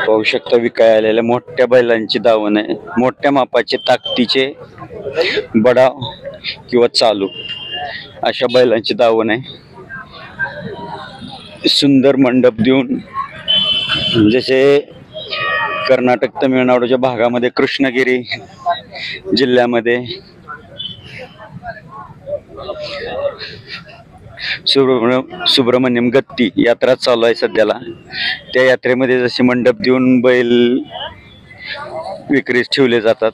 पाहू शकता विकाय आलेल्या मोठ्या बैलांची दावण आहे. मोठ्या मापाचे ताकदीचे बडाव किंवा चालू अशा बैलांची दावण आहे. सुंदर मंडप देऊन जसे कर्नाटक तमिळनाडूच्या भागामध्ये कृष्णगिरी जिल्ह्यामध्ये सुब्रमण्यम गत्ती यात्रा चालू आहे सध्याला. त्या यात्रेमध्ये जसे मंडप देऊन बैल विक्रीस ठेवले जातात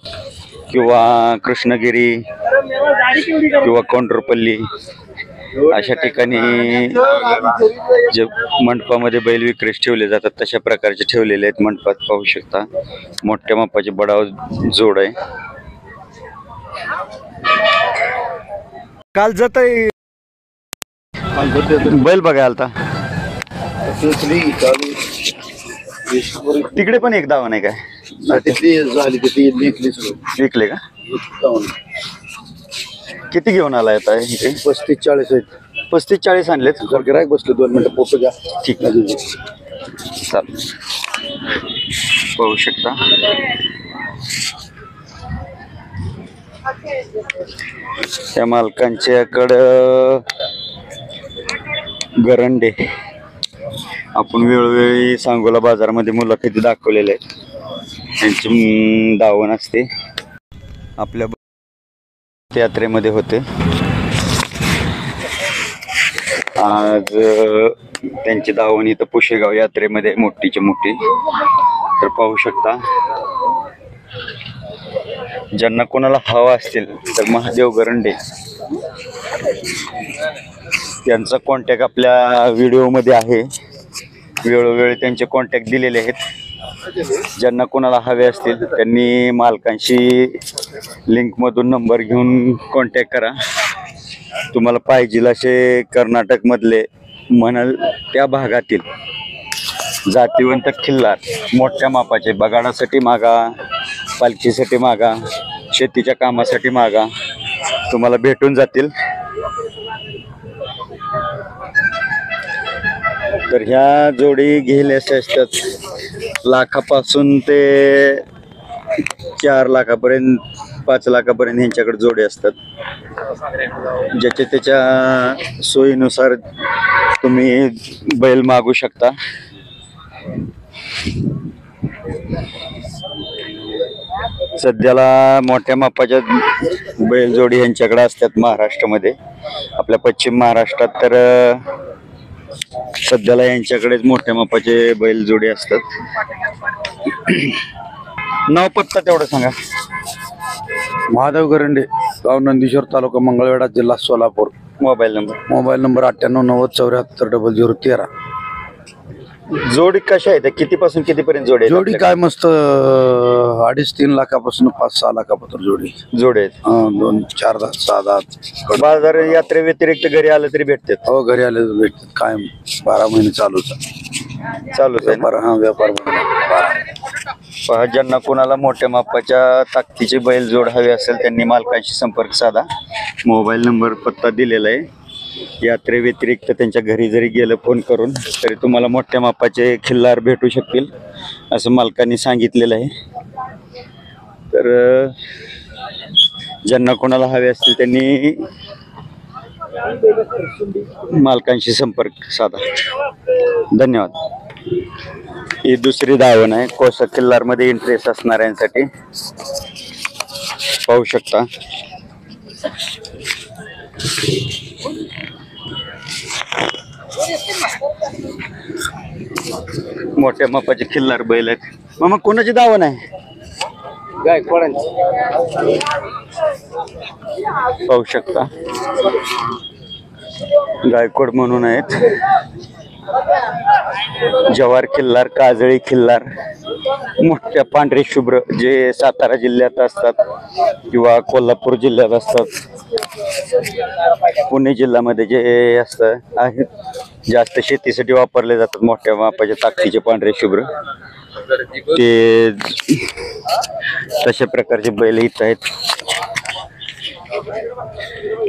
किंवा कृष्णगिरी किंवा कोंड्रपल्ली अशा ठिकाणी जे मंडपामध्ये बैल विक्रीस ठेवले जातात तशा प्रकारचे ठेवलेले आहेत मंडपात. पाहू शकता मोठ्या मापाचे बडाव जोड आहे. काल जात बैल बघायला आलता तिकडे पण एक दावा नाही काय विकले का? किती घेऊन आलाय आता इथे? 35-40 आहेत. 35-40 आणलेत. गिरायक बसले 2 मिनिटं फोटो घ्या. ठीक आहे चालेल. पाहू शकता त्या मालकांच्याकडं गरंडे आपण वेळोवेळी सांगोला बाजारामध्ये मुलाखती दाखवलेल्या आहेत. त्यांची दावण असते आपल्या यात्रेमध्ये होते. आज त्यांची दावण इथं पुशेगाव यात्रेमध्ये मोठीची मोठी. तर पाहू शकता ज्यांना कोणाला हवा असतील तर महादेव गरंडे त्यांचा कॉन्टॅक्ट आपल्या व्हिडिओमध्ये आहे. वेळोवेळी त्यांचे कॉन्टॅक्ट दिलेले आहेत. ज्यांना कोणाला हवे असतील त्यांनी मालकांशी लिंकमधून नंबर घेऊन कॉन्टॅक्ट करा. तुम्हाला पाहिजे असे कर्नाटकमधले म्हणाल त्या भागातील जातीवंत खिल्लार मोठ्या मापाचे बगाडासाठी मागा, पालखीसाठी मागा, शेतीच्या कामासाठी मागा, तुम्हाला भेटून जातील. तर ह्या जोडी घ्यायला असतात लाखापासून ते 4 लाखापर्यंत 5 लाखापर्यंत ह्यांच्याकडे जोडे असतात. ज्याच्या त्याच्या सोयीनुसार तुम्ही बैल मागू शकता. सध्याला मोठ्या मापाच्या बैलजोडी यांच्याकडे असतात महाराष्ट्रामध्ये. आपल्या पश्चिम महाराष्ट्रात तर सध्याला यांच्याकडेच मोठ्या मापाचे बैलजोडी असतात. नाव पत्ता तेवढं सांगा. महादेव गरंडे, गाव नंदीश्वर, तालुका मंगळवेढा, जिल्हा सोलापूर. Mobile number 9890700013. जोडी कशा आहेत? कितीपासून कितीपर्यंत जोडी? जोडी काय मस्त 2.5-3 लाखापासून 5-6 लाखापर्यंत जोडी आहेत. 2-4 दात 6 दात. बाजार यात्रे व्यतिरिक्त घरी आलं तरी भेटतात? हो घरी आले भेटतात. कायम 12 महिने चालूच आहे. हा व्यापार. पहा ज्यांना कोणाला मोठ्या मापाच्या ताकदीचे बैल जोड हवे असेल त्यांनी मालकांशी संपर्क साधा. मोबाईल नंबर पत्ता दिलेला आहे. यात्रे व्यतिरिक्त त्यांच्या घरी जरी गेलं फोन करून तरी तुम्हाला मोठ्या मापाचे खिल्लार भेटू शकतील असं मालकांनी सांगितलेलं आहे. तर ज्यांना कोणाला हवे असतील त्यांनी मालकांशी संपर्क साधा. धन्यवाद. ही दुसरी दावण आहे कोसा खिल्लार मध्ये इंटरेस्ट असणाऱ्यांसाठी. पाहू शकता मोठ्या मापाचे खिल्लार बैल आहेत. मामा कोणाची दावण आहे? गायकवाडांची. पाहू शकता गायकवाड म्हणून आहेत. जवार खिल्लार, काजळी खिल्लार, मोठ्या पांढरे शुभ्र जे सातारा जिल्ह्यात असतात किंवा कोल्हापूर जिल्ह्यात असतात, पुणे जिल्ह्यामध्ये जे असतं आहेत जास्त शेतीसाठी वापरले जातात. मोठ्या मापाचे ताकदीचे पांढरे शुभ्र ते तशा प्रकारचे बैल इथं आहेत.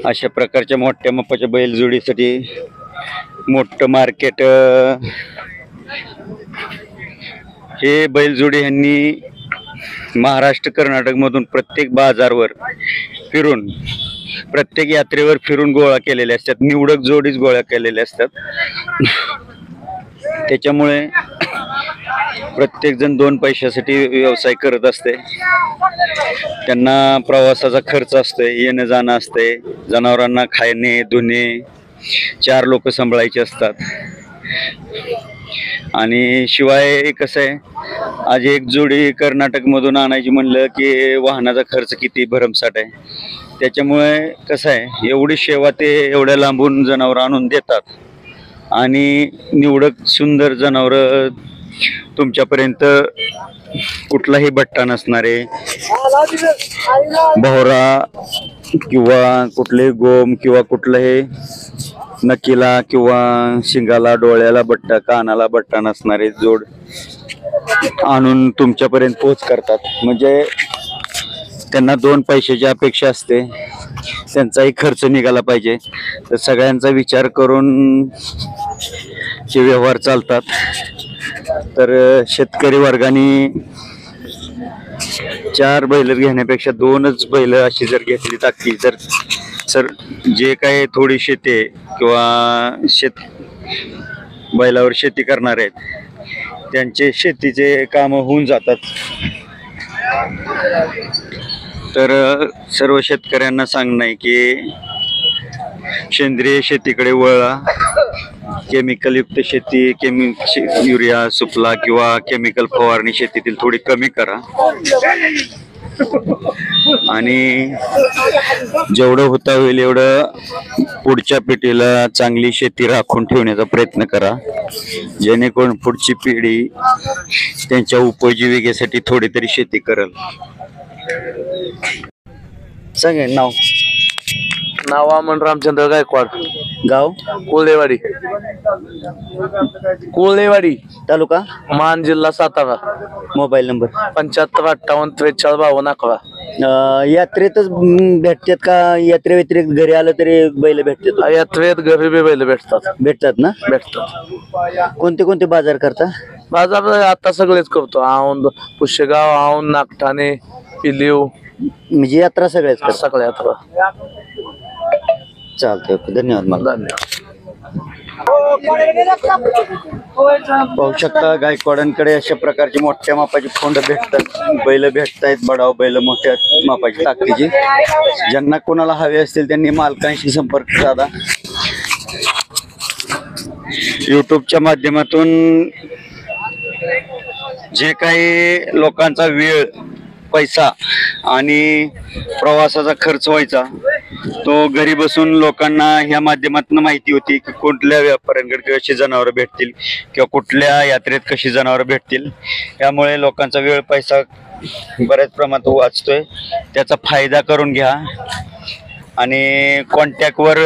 अशा प्रकारच्या मोठ्या मापाच्या बैल जोडीसाठी मोठं मार्केट हे बैलजोडी ह्यांनी महाराष्ट्र कर्नाटक मधून प्रत्येक बाजारवर फिरून प्रत्येक यात्रेवर फिरून गोळा केलेले असतात. निवडक जोडीच गोळा केलेले असतात. त्याच्यामुळे प्रत्येक जण 2 पैशासाठी व्यवसाय करत असते. त्यांना प्रवासाचा खर्च असतोय, येणं जाणं असते, जनावरांना खाणे धुणे 4 लोक सांभाळायचे असतात. आणि शिवाय कसं आहे, आज एक जोडी कर्नाटक मधून आणायची म्हणलं की वाहनाचा खर्च किती भरमसाठ आहे. त्याच्यामुळे कसं आहे, एवढी सेवा ते एवढ्या लांबून जनावर आणून देतात आणि निवडक सुंदर जनावर तुमच्यापर्यंत कुठलाही बट्टा नसणारे भोवरा किंवा कुठले गोम किंवा कुठलाही नकीला किंवा शिंगाला डोळ्याला बट्टा कानाला बट्टा नसणारे जोड आणून तुमच्यापर्यंत पोच करतात. म्हणजे त्यांना 2 पैशाची अपेक्षा असते, त्यांचाही खर्च निघाला पाहिजे. तर सगळ्यांचा विचार करून जे व्यवहार चालतात. तर शेतकरी वर्गाने 4 बैल घेण्यापेक्षा 2च बैल अशी जर घेतली टाकली तर सर जे काही थोडी शेती आहे किंवा बैलावर शेती करणार आहेत त्यांचे शेतीचे काम होऊन जातात. तर सर्व शेतकऱ्यांना सांगणं आहे की सेंद्रिय शेतीकडे वळा. केमिकल युक्त शेती युरिया सुफला किंवा केमिकल फवारणी शेतीतील थोडी कमी करा आणि जेवढं होता होईल एवढं पुढच्या पिढीला चांगली शेती राखून ठेवण्याचा प्रयत्न करा, जेणेकरून पुढची पिढी त्यांच्या उपजीविकेसाठी थोडी तरी शेती करेल. सांगेन नाव अमन रामचंद्र गायकवाड, गाव कोळेवाडी, तालुका मान, जिल्हा सातारा. Mobile number 7558435211. यात्रेतच भेटतात का? यात्रे व्यतिरिक्त घरी आलं तरी बैल भेटतात? यात्रेत घरी बी बैल भेटतात ना? भेटतात. कोणते कोणते बाजार करता? बाजार आता सगळेच करतो. औंध, पुष्यगाव, औंध, नागठाणे, पिलीव, म्हणजे यात्रा सगळ्याच करता? सगळ्या यात्रा. चालतंय, धन्यवाद. मला पाहू शकता गायकवाडांकडे अशा प्रकारचे मोठ्या मापाची खोंड भेटतात, बैल भेटतायत. बडाव बैल मोठ्या मापाची ताकदीची. ज्यांना कोणाला हवे असतील त्यांनी मालकांशी संपर्क साधा. युट्यूबच्या माध्यमातून जे काही लोकांचा वेळ पैसा आणि प्रवासाचा खर्च व्हायचा तो घरी बसून लोकांना ह्या माध्यमातून माहिती होती की कुठल्या व्यापाऱ्यांकडे कशी जनावरं भेटतील किंवा कुठल्या यात्रेत कशी जनावरं भेटतील. त्यामुळे लोकांचा वेळ पैसा बऱ्याच प्रमाणात वाचतोय. त्याचा फायदा करून घ्या आणि कॉन्टॅक्टवर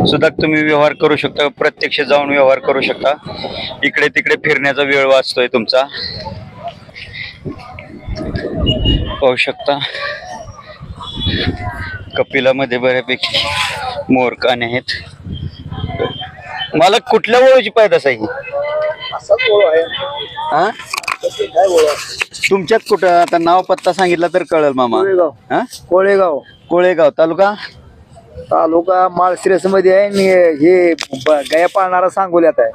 सुद्धा तुम्ही व्यवहार करू शकता, प्रत्यक्ष जाऊन व्यवहार करू शकता. इकडे तिकडे फिरण्याचा वेळ वाचतोय तुमचा. पाहू शकता कपिलामध्ये बऱ्यापैकी मोरकाने आहेत. मला कुठल्या ओळीची पैदास आहे? हा, तुमच्यात कुठं? आता नाव पत्ता सांगितला तर कळेल मामा. कोळेगाव. कोळेगाव तालुका माळशिरस मध्ये आहे. आणि हे गाया पाळणारा सांगोल्यात आहे,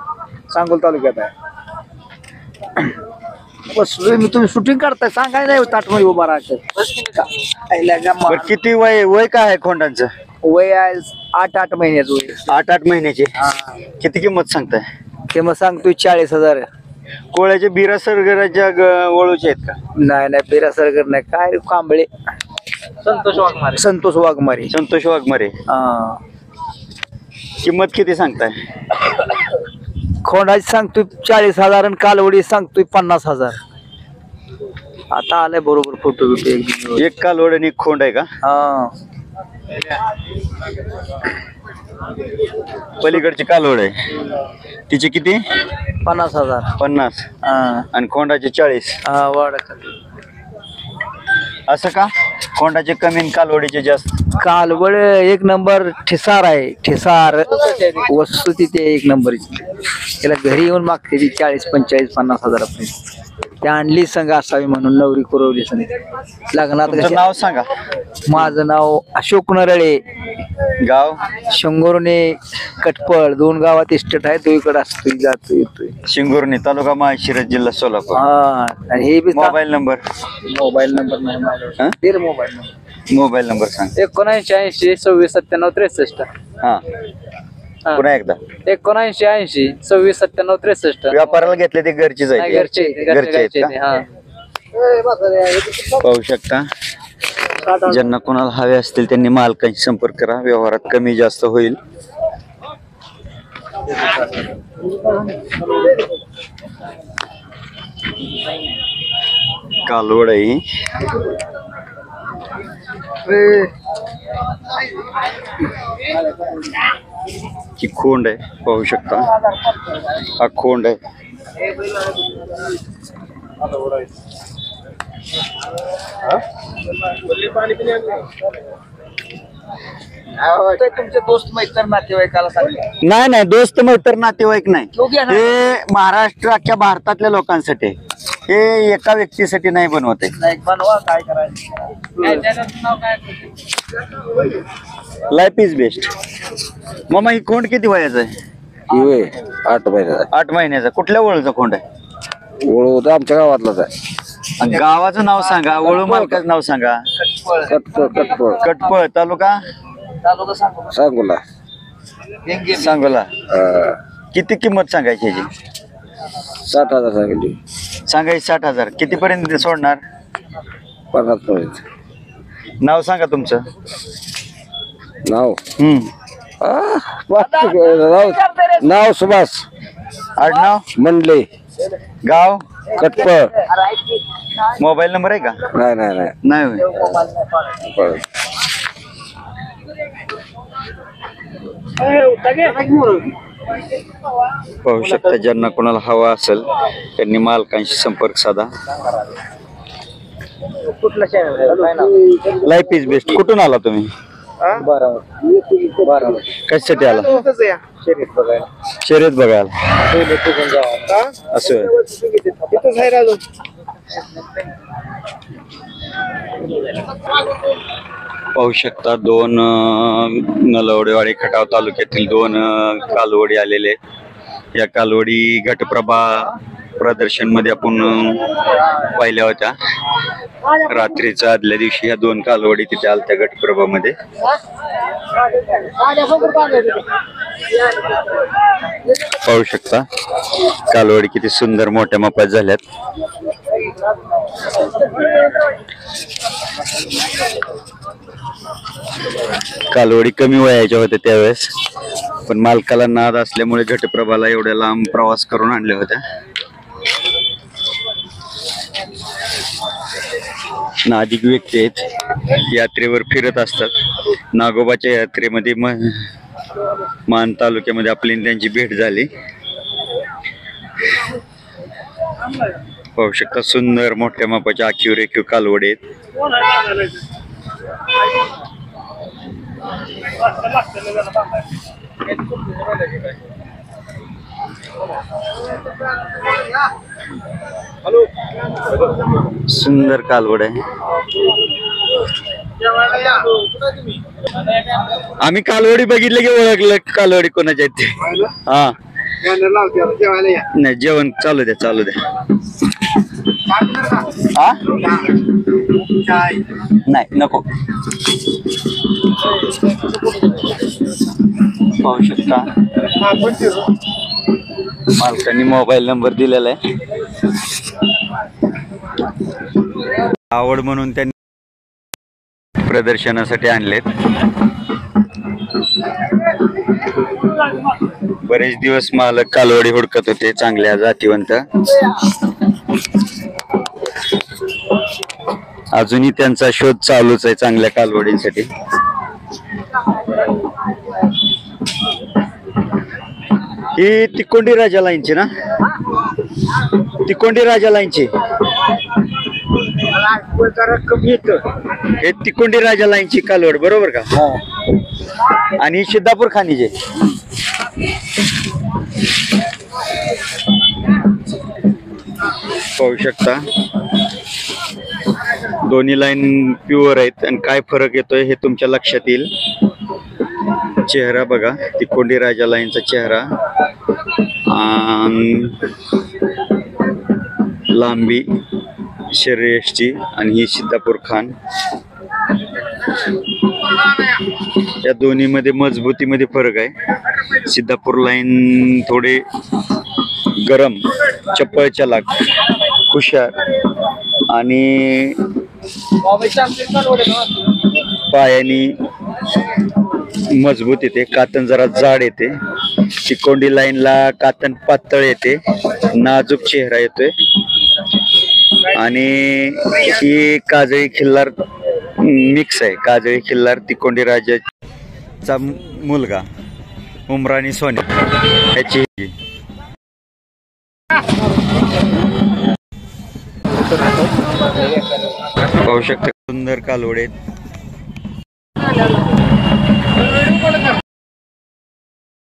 सांगोल तालुक्यात आहे. मी तुम्ही शूटिंग करताय सांगाय नाही ताटमध्ये उभा राहायचं. किती वय काय आहे खोंडांचं? वय आहे 8 महिन्याचं वय. 8 महिन्याचे. किती किंमत सांगताय? किंमत सांगतोय 40,000. कोळ्याचे बिरा सरगराच्या वळूचे आहेत का? नाही बिरा सरगर नाही. काय कांबळे. संतोष वाघमारे. किंमत किती सांगताय? खोंडाची सांगतोय 40,000 आणि कालवडी सांगतोय 50,000. आता आलाय बरोबर फोटो. एक कालवड आणि एक खोंड आहे का? पलीकडची कालवड आहे तिची किती? 50,000. 50 आणि खोंडाचे 40. वाढ असं का? खोंडाचे कमी आणि कालवडीचे जास्त? कालवड एक नंबर ठिसार आहे. ठिसार वस्तू तिथे एक नंबरची. त्याला घरी येऊन मागते ती 40-45-50 हजारापर्यंत. त्या आणली संघ असावी म्हणून नवरी कुरवली संघ लग्नात. तुमचं नाव सांगा. माझं नाव अशोक नरळे, गाव शंगोरणे, कटपळ. 2 गावात इस्टेट आहे. तो इकडे असतो, जातो येतोय. शिंगोर्णी, तालुका माळशिरस, जिल्हा सोलापूर. हा, आणि हे बी मोबाईल नंबर मोबाईल नंबर नाही माझ्याकडे. हा? दे रे मोबाईल नंबर. मोबाईल नंबर सांग. 79-80-26-97-63. हा, पुन्हा एकदा. 79-80-26-97-63. व्यापाराला घेतले ते घरचीच नाही, आहे. घरचे आहेत का? हा. पाहू शकता. ज्यांना कोणाला हवे असतील त्यांनी मालकांशी संपर्क करा. व्यवहारात कमी जास्त होईल. कालवड आहे ही. ही खोंड आहे, पाहू शकता. हा खोंड आहे. तुमचे दोस्त मैत्र नातेवाईकाला सांगा. नाही दोस्त मैत्र नातेवाईक नाही. हे महाराष्ट्र अख्ख्या भारतातल्या लोकांसाठी, हे एका व्यक्तीसाठी नाही बनवत आहे. नाही, बनवा, काय करायचं. Life is best. मामा ही खोंड किती वयाचं आहे? 8 महिन्याचा. 8 महिन्याचा. कुठल्या वळूचा खोंड आहे? ओळख आमच्या गावातलाच आहे. गावाचं नाव सांगा, वळू मालकाचं नाव सांगा. कटपळ कटपळ, तालुका सांगोला. सांगोला. किती किंमत सांगायची याची? 60,000 सांगितली. सांगायची 60,000. किती पर्यंत सोडणार? 50 पर्यंत. नाव सांगा तुमचं. नाव हम्म. नाव सुभाष आडनाव मंडले, गाव कटपळ. मोबाईल नंबर आहे का? नाही नाही होय. पाहू शकता. ज्यांना कोणाला हवा असेल त्यांनी मालकांशी संपर्क साधा. Life is best. कुठून आला तुम्ही? कशासाठी आला? शर्यत बघायला. असं पाहू शकता. 2 नलवडेवाडी खटाव तालुक्यातील 2 कालवडी आलेले. या कालवडी घटप्रभा प्रदर्शन मध्ये आपण पाहिल्या होत्या. रात्रीच्या आदल्या दिवशी ह्या 2 कालवडी तिथे आलत्या घटप्रभा मध्ये. पाहू शकता कालवडी किती सुंदर मोठ्या मापात झाल्यात. कालवडी कमी वयाच्या होत्या त्यावेळेस, पण मालकाला नाद असल्यामुळे घटप्रभाला एवढ्या लांब प्रवास करून आणल्या होत्या. नादिक व्यक्ती आहेत, यात्रेवर फिरत असतात. नागोबाच्या यात्रेमध्ये मान तालुक्यामध्ये आपली त्यांची भेट झाली. पाहू शकता सुंदर मोठ्या मापाच्या आखीव रेखीव कालवडे आहेत. सुंदर कालवड आहे. आम्ही कालवडी बघितलं की ओळखलं कालवडी कोणाच्या आहेत ते. हा नाही, जेवण चालू द्या. हा नाही नको. पाहू शकता मालकांनी मोबाईल नंबर दिलेला आहे. आवड म्हणून त्यांनी प्रदर्शनासाठी आणलेत. बरेच दिवस मालक कालवडी हुडकत होते चांगल्या जातीवंत. अजूनही त्यांचा शोध चालूच आहे चांगल्या कालवडींसाठी. ही तिकोंडी राजा लाईनची ना? तिकोंडी राजा लाईनची हे तिकोंडी राजा लाईनची कालवड बरोबर का? आणि सिद्धापूर खानीचे पाहू शकता. दोन्ही लाईन प्युअर आहेत आणि काय फरक येतोय हे तुमच्या लक्षात येईल. चेहरा बघा, तिकोंडी राजा लाईनचा चेहरा, लांबी शरीरयष्टी, आणि ही सिद्धापूर खान. या दोन्हीमध्ये मजबूतीमध्ये फरक आहे. सिद्धापूर लाईन थोडे गरम, चप्पळ चलाक, हुशार आणि पायानी मजबूत येते. कातन जरा जाड येते. तिकोंडी लाईनला कातन पातळ येते, नाजूक चेहरा येतोय. आणि ही काजळी खिल्लार मिक्स आहे. काजळी खिल्लार तिकोंडी राजाचा मुलगा उमराणी सोने याची पाहू शकता. सुंदर कालवड आहेत.